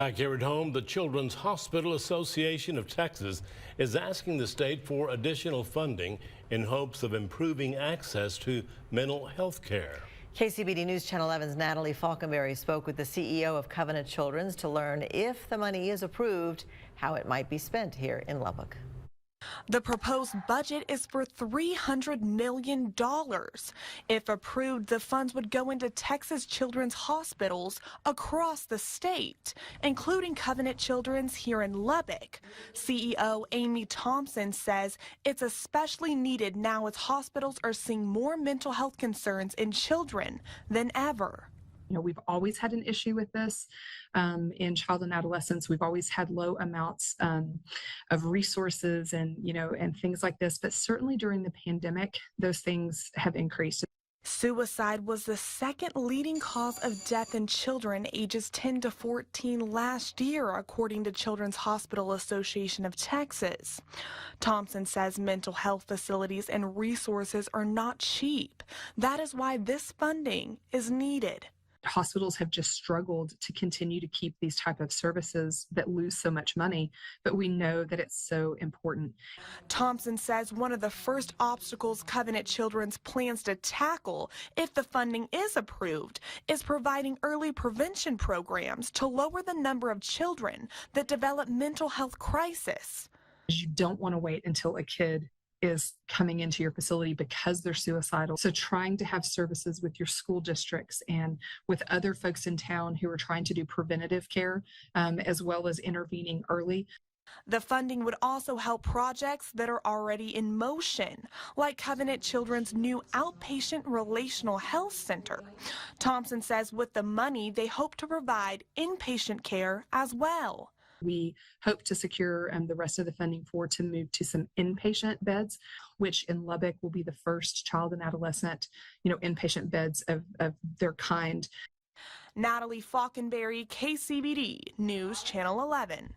Back here at home, the Children's Hospital Association of Texas is asking the state for additional funding in hopes of improving access to mental health care. KCBD News Channel 11's Natalie Falconberry spoke with the CEO of Covenant Children's to learn if the money is approved, how it might be spent here in Lubbock. The proposed budget is for $300 million. If approved, the funds would go into Texas children's hospitals across the state, including Covenant Children's here in Lubbock. CEO Amy Thompson says it's especially needed now as hospitals are seeing more mental health concerns in children than ever. You know, we've always had an issue with this in child and adolescence. We've always had low amounts of resources and, and things like this. But certainly during the pandemic, those things have increased. Suicide was the second leading cause of death in children ages 10 to 14 last year, according to Children's Hospital Association of Texas. Thompson says mental health facilities and resources are not cheap. That is why this funding is needed. Hospitals have just struggled to continue to keep these type of services that lose so much money, but we know that it's so important. Thompson says one of the first obstacles Covenant Children's plans to tackle, if the funding is approved, is providing early prevention programs to lower the number of children that develop mental health crisis. You don't want to wait until a kid is coming into your facility because they're suicidal. So trying to have services with your school districts and with other folks in town who are trying to do preventative care, as well as intervening early. The funding would also help projects that are already in motion, like Covenant Children's new outpatient relational health center. Thompson says with the money, they hope to provide inpatient care as well. We hope to secure the rest of the funding to move to some inpatient beds, which in Lubbock will be the first child and adolescent, inpatient beds of their kind. Natalie Falconberry, KCBD News Channel 11.